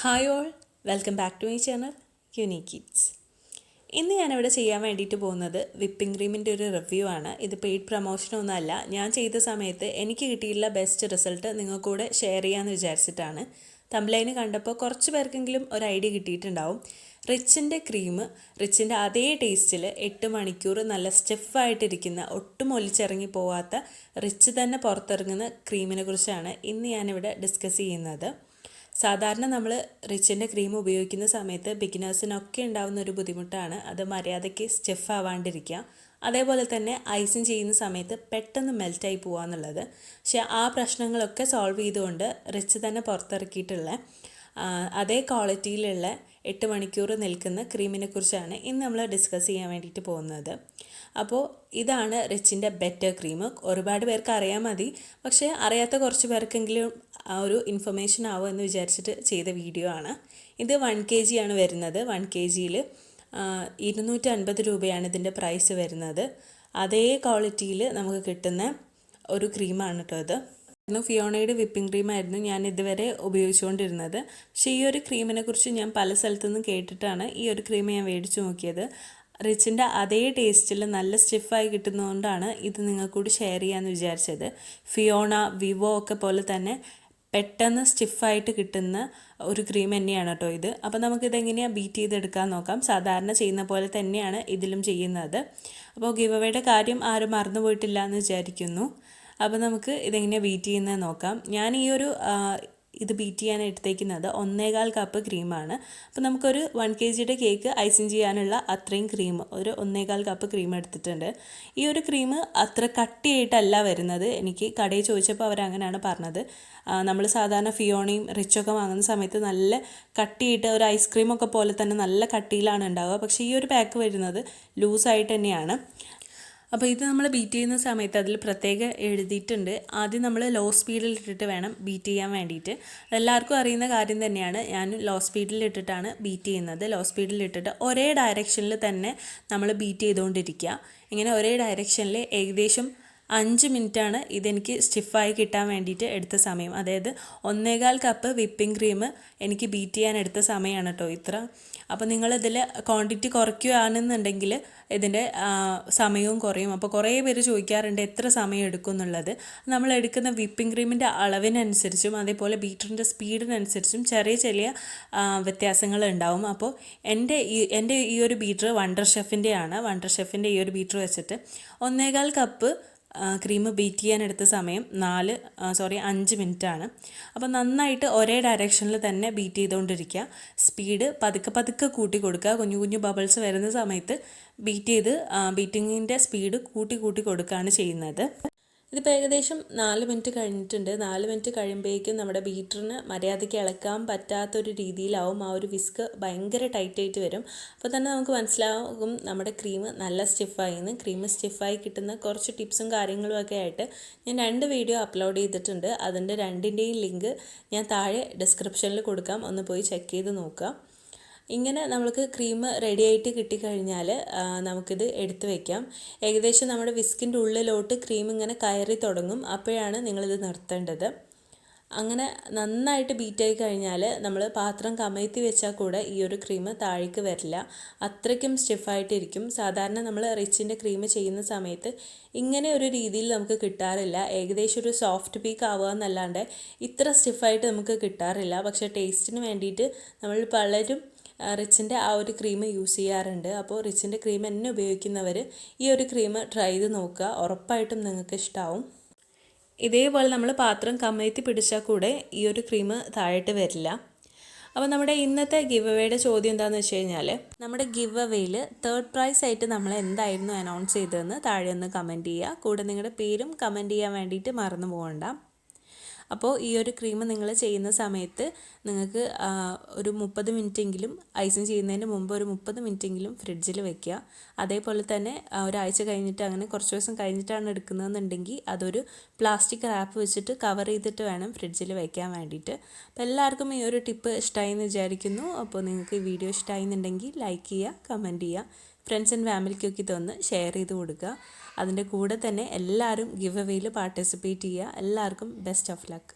Hi all, welcome back to my channel unique kids. ഇന്ന് ഞാനിവിടെ ചെയ്യാൻ വേണ്ടിയിട്ട് പോകുന്നത് വിപ്പിംഗ് ക്രീമിൻ്റെ ഒരു റിവ്യൂ ആണ്. ഇത് പെയ്ഡ് പ്രൊമോഷനൊന്നുമല്ല. ഞാൻ ചെയ്ത സമയത്ത് എനിക്ക് കിട്ടിയിട്ടുള്ള ബെസ്റ്റ് റിസൾട്ട് നിങ്ങൾക്കൂടെ ഷെയർ ചെയ്യാമെന്ന് വിചാരിച്ചിട്ടാണ്. തംബ്ലൈന് കണ്ടപ്പോൾ കുറച്ച് പേർക്കെങ്കിലും ഒരു ഐഡിയ കിട്ടിയിട്ടുണ്ടാവും. റിച്ചിൻ്റെ ക്രീം, റിച്ചിൻ്റെ അതേ ടേസ്റ്റിൽ 8 മണിക്കൂർ നല്ല സ്റ്റെഫായിട്ടിരിക്കുന്ന, ഒട്ടും ഒലിച്ചിറങ്ങി പോവാത്ത, റിച്ച് തന്നെ പുറത്തിറങ്ങുന്ന ക്രീമിനെ കുറിച്ചാണ് ഇന്ന് ഞാനിവിടെ ഡിസ്കസ് ചെയ്യുന്നത്. സാധാരണ നമ്മൾ റിച്ചിൻ്റെ ക്രീം ഉപയോഗിക്കുന്ന സമയത്ത് ബിഗിനേഴ്സിനൊക്കെ ഉണ്ടാകുന്ന ഒരു ബുദ്ധിമുട്ടാണ് അത് മര്യാദയ്ക്ക് സ്റ്റെഫ് ആവാണ്ടിരിക്കുക. അതേപോലെ തന്നെ ഐസിങ് ചെയ്യുന്ന സമയത്ത് പെട്ടെന്ന് മെൽറ്റായി പോകുക എന്നുള്ളത്. പക്ഷേ ആ പ്രശ്നങ്ങളൊക്കെ സോൾവ് ചെയ്തുകൊണ്ട് റിച്ച് തന്നെ പുറത്തിറക്കിയിട്ടുള്ള അതേ ക്വാളിറ്റിയിലുള്ള 8 മണിക്കൂർ നിൽക്കുന്ന ക്രീമിനെ കുറിച്ചാണ് ഇന്ന് നമ്മൾ ഡിസ്കസ് ചെയ്യാൻ വേണ്ടിയിട്ട് പോകുന്നത്. അപ്പോൾ ഇതാണ് റിച്ചിൻ്റെ ബെറ്റർ ക്രീം. ഒരുപാട് പേർക്ക് അറിയാൻ മതി, പക്ഷേ അറിയാത്ത കുറച്ച് പേർക്കെങ്കിലും ആ ഒരു ഇൻഫർമേഷൻ ആവും എന്ന് വിചാരിച്ചിട്ട് ചെയ്ത വീഡിയോ ആണ്. ഇത് 1 kg ആണ് വരുന്നത്. 1 kgയിൽ 250 രൂപയാണ് ഇതിൻ്റെ പ്രൈസ് വരുന്നത്. അതേ ക്വാളിറ്റിയിൽ നമുക്ക് കിട്ടുന്ന ഒരു ക്രീമാണ് കേട്ടോ ഇത്. ഫിയോണയുടെ വിപ്പിംഗ് ക്രീമായിരുന്നു ഞാൻ ഇതുവരെ ഉപയോഗിച്ചുകൊണ്ടിരുന്നത്. പക്ഷേ ഈ ഒരു ക്രീമിനെ കുറിച്ച് ഞാൻ പല സ്ഥലത്തുനിന്നും കേട്ടിട്ടാണ് ഈ ഒരു ക്രീം ഞാൻ മേടിച്ചു നോക്കിയത്. റിച്ചിൻ്റെ അതേ ടേസ്റ്റിൽ നല്ല സ്റ്റിഫായി കിട്ടുന്നതുകൊണ്ടാണ് ഇത് നിങ്ങൾക്ക് കൂടി ഷെയർ ചെയ്യാമെന്ന് വിചാരിച്ചത്. ഫിയോണ, വിവോ ഒക്കെ പോലെ തന്നെ പെട്ടെന്ന് സ്റ്റിഫായിട്ട് കിട്ടുന്ന ഒരു ക്രീം തന്നെയാണ് കേട്ടോ ഇത്. അപ്പോൾ നമുക്കിതെങ്ങനെയാണ് ബീറ്റ് ചെയ്തെടുക്കാൻ നോക്കാം. സാധാരണ ചെയ്യുന്ന പോലെ തന്നെയാണ് ഇതിലും ചെയ്യുന്നത്. അപ്പോൾ ഗിവ് അവേയുടെ കാര്യം ആരും മറന്നു പോയിട്ടില്ല എന്ന് വിചാരിക്കുന്നു. അപ്പോൾ നമുക്ക് ഇതെങ്ങനെയാണ് ബീറ്റ് ചെയ്യുന്നത് നോക്കാം. ഞാൻ ഇത് ബീറ്റ് ചെയ്യാൻ എടുത്തേക്കുന്നത് 1.25 കപ്പ് ക്രീമാണ്. അപ്പോൾ നമുക്കൊരു 1 kgയുടെ കേക്ക് ഐസിങ് ചെയ്യാനുള്ള അത്രയും ക്രീം, ഒരു 1.25 കപ്പ് ക്രീം എടുത്തിട്ടുണ്ട്. ഈ ഒരു ക്രീം അത്ര കട്ടിയായിട്ടല്ല വരുന്നത്. എനിക്ക് കടയിൽ ചോദിച്ചപ്പോൾ അവരങ്ങനെയാണ് പറഞ്ഞത്. നമ്മൾ സാധാരണ ഫിയോണയും റിച്ചൊക്കെ വാങ്ങുന്ന സമയത്ത് നല്ല കട്ടിയിട്ട് ഒരു ഐസ്ക്രീമൊക്കെ പോലെ തന്നെ നല്ല കട്ടിയിലാണ് ഉണ്ടാവുക. പക്ഷേ ഈ ഒരു പാക്ക് വരുന്നത് ലൂസായിട്ട് തന്നെയാണ്. അപ്പോൾ ഇത് നമ്മൾ ബീറ്റ് ചെയ്യുന്ന സമയത്ത് അതിൽ പ്രത്യേകം എഴുതിയിട്ടുണ്ട്, ആദ്യം നമ്മൾ ലോ സ്പീഡിൽ ഇട്ടിട്ട് വേണം ബീറ്റ് ചെയ്യാൻ വേണ്ടിയിട്ട്. എല്ലാവർക്കും അറിയുന്ന കാര്യം തന്നെയാണ്. ഞാൻ ലോ സ്പീഡിൽ ഇട്ടിട്ടാണ് ബീറ്റ് ചെയ്യുന്നത്. ലോ സ്പീഡിൽ ഇട്ടിട്ട് ഒരേ ഡയറക്ഷനിൽ തന്നെ നമ്മൾ ബീറ്റ് ചെയ്തുകൊണ്ടിരിക്കുക. ഇങ്ങനെ ഒരേ ഡയറക്ഷനിൽ ഏകദേശം 5 മിനിറ്റാണ് ഇതെനിക്ക് സ്റ്റിഫായി കിട്ടാൻ വേണ്ടിയിട്ട് എടുത്ത സമയം. അതായത് 1.25 കപ്പ് വിപ്പിംഗ് ക്രീം എനിക്ക് ബീറ്റ് ചെയ്യാൻ എടുത്ത സമയമാണ് കേട്ടോ ഇത്ര. അപ്പോൾ നിങ്ങളിതിൽ ക്വാണ്ടിറ്റി കുറയ്ക്കുകയാണെന്നുണ്ടെങ്കിൽ ഇതിൻ്റെ സമയവും കുറയും. അപ്പോൾ കുറേ പേര് ചോദിക്കാറുണ്ട് എത്ര സമയം എടുക്കും എന്നുള്ളത്. നമ്മൾ എടുക്കുന്ന വിപ്പിംഗ് ക്രീമിൻ്റെ അളവിനനുസരിച്ചും അതേപോലെ ബീറ്ററിൻ്റെ സ്പീഡിനനുസരിച്ചും ചെറിയ ചെറിയ വ്യത്യാസങ്ങൾ ഉണ്ടാവും. അപ്പോൾ എൻ്റെ ഈ ഒരു ബീറ്റർ വണ്ടർ ഷെഫിൻ്റെയാണ്. വണ്ടർ ഷെഫിൻ്റെ ഈ ഒരു ബീറ്റർ വെച്ചിട്ട് 1.25 കപ്പ് ക്രീം ബീറ്റ് ചെയ്യാൻ എടുത്ത സമയം 5 മിനിറ്റാണ്. അപ്പോൾ നന്നായിട്ട് ഒരേ ഡയറക്ഷനിൽ തന്നെ ബീറ്റ് ചെയ്തുകൊണ്ടിരിക്കുക. സ്പീഡ് പതുക്കെ കൂട്ടി കൊടുക്കുക. കുഞ്ഞു ബബിൾസ് വരുന്ന സമയത്ത് ബീറ്റിങ്ങിൻ്റെ സ്പീഡ് കൂട്ടി കൊടുക്കുകയാണ് ചെയ്യുന്നത്. ഇതിപ്പോൾ ഏകദേശം 4 മിനിറ്റ് കഴിഞ്ഞിട്ടുണ്ട്. 4 മിനിറ്റ് കഴിയുമ്പോഴേക്കും നമ്മുടെ ബീറ്ററിന് മര്യാദയ്ക്ക് ഇളക്കാൻ പറ്റാത്തൊരു രീതിയിലാവും. ആ ഒരു വിസ്ക് ഭയങ്കര ടൈറ്റായിട്ട് വരും. അപ്പോൾ തന്നെ നമുക്ക് മനസ്സിലാകും നമ്മുടെ ക്രീം നല്ല സ്റ്റിഫായിന്ന്. ക്രീം സ്റ്റിഫായി കിട്ടുന്ന കുറച്ച് ടിപ്സും കാര്യങ്ങളും ഒക്കെ ആയിട്ട് ഞാൻ 2 വീഡിയോ അപ്ലോഡ് ചെയ്തിട്ടുണ്ട്. അതിൻ്റെ 2ൻ്റെയും ലിങ്ക് ഞാൻ താഴെ ഡിസ്ക്രിപ്ഷനിൽ കൊടുക്കാം. ഒന്ന് പോയി ചെക്ക് ചെയ്ത് നോക്കുക. ഇങ്ങനെ നമ്മൾക്ക് ക്രീം റെഡി ആയിട്ട് കിട്ടിക്കഴിഞ്ഞാൽ നമുക്കിത് എടുത്ത് വയ്ക്കാം. ഏകദേശം നമ്മുടെ വിസ്കിൻ്റെ ഉള്ളിലോട്ട് ക്രീം ഇങ്ങനെ കയറി തുടങ്ങും. അപ്പോഴാണ് നിങ്ങളിത് നിർത്തേണ്ടത്. അങ്ങനെ നന്നായിട്ട് ബീറ്റായി കഴിഞ്ഞാൽ നമ്മൾ പാത്രം കമഴ്ത്തി വെച്ചാൽ കൂടെ ഈ ഒരു ക്രീം താഴേക്ക് വരില്ല. അത്രയ്ക്കും സ്റ്റിഫായിട്ടിരിക്കും. സാധാരണ നമ്മൾ റിച്ചിൻ്റെ ക്രീം ചെയ്യുന്ന സമയത്ത് ഇങ്ങനെ ഒരു രീതിയിൽ നമുക്ക് കിട്ടാറില്ല. ഏകദേശം ഒരു സോഫ്റ്റ് പീക്ക് ആവുക എന്നല്ലാണ്ട് ഇത്ര സ്റ്റിഫായിട്ട് നമുക്ക് കിട്ടാറില്ല. പക്ഷേ ടേസ്റ്റിന് വേണ്ടിയിട്ട് നമ്മൾ പലരും റിച്ചിൻ്റെ ആ ഒരു ക്രീം യൂസ് ചെയ്യാറുണ്ട്. അപ്പോൾ റിച്ചിൻ്റെ ക്രീം തന്നെ ഉപയോഗിക്കുന്നവർ ഈ ഒരു ക്രീം ട്രൈ ചെയ്ത് നോക്കുക. ഉറപ്പായിട്ടും നിങ്ങൾക്ക് ഇഷ്ടമാവും. ഇതേപോലെ നമ്മൾ പാത്രം കമഴ്ത്തി പിടിച്ചാൽ കൂടെ ഈ ഒരു ക്രീം താഴോട്ട് വരില്ല. അപ്പോൾ നമ്മുടെ ഇന്നത്തെ ഗിവ് അവേയുടെ ചോദ്യം എന്താണെന്ന് വെച്ച് കഴിഞ്ഞാൽ, നമ്മുടെ ഗിവ് അവേയിൽ 3rd പ്രൈസ് ആയിട്ട് നമ്മൾ എന്തായിരുന്നു അനൗൺസ് ചെയ്തതെന്ന് താഴെ ഒന്ന് കമൻറ്റ് ചെയ്യുക. കൂടെ നിങ്ങളുടെ പേരും കമൻറ്റ് ചെയ്യാൻ വേണ്ടിയിട്ട് മറന്നു പോകണ്ട. അപ്പോൾ ഈ ഒരു ക്രീം നിങ്ങൾ ചെയ്യുന്ന സമയത്ത് നിങ്ങൾക്ക് ഒരു 30 മിനിറ്റെങ്കിലും ഐസിങ് ചെയ്യുന്നതിന് മുമ്പ് ഒരു 30 മിനിറ്റെങ്കിലും ഫ്രിഡ്ജിൽ വെക്കുക. അതേപോലെ തന്നെ ഒരാഴ്ച കഴിഞ്ഞിട്ട് അങ്ങനെ കുറച്ച് ദിവസം കഴിഞ്ഞിട്ടാണ് എടുക്കുന്നതെന്നുണ്ടെങ്കിൽ അതൊരു പ്ലാസ്റ്റിക് റാപ്പ് വെച്ചിട്ട് കവർ ചെയ്തിട്ട് വേണം ഫ്രിഡ്ജിൽ വെക്കാൻ വേണ്ടിയിട്ട്. അപ്പോൾ എല്ലാവർക്കും ഈ ഒരു ടിപ്പ് ഇഷ്ടമായി എന്ന് വിചാരിക്കുന്നു. അപ്പോൾ നിങ്ങൾക്ക് ഈ വീഡിയോ ഇഷ്ടമായി എന്നുണ്ടെങ്കിൽ ലൈക്ക് ചെയ്യുക, കമൻറ്റ് ചെയ്യുക, ഫ്രണ്ട്സ് ആൻഡ് ഫാമിലിക്കൊക്കെ ഇതൊന്ന് ഷെയർ ചെയ്ത് കൊടുക്കുക. അതിൻ്റെ കൂടെ തന്നെ എല്ലാവരും ഗിവ് അവേയിൽ പാർട്ടിസിപ്പേറ്റ് ചെയ്യുക. എല്ലാവർക്കും ബെസ്റ്റ് ഓഫ് ലക്ക്.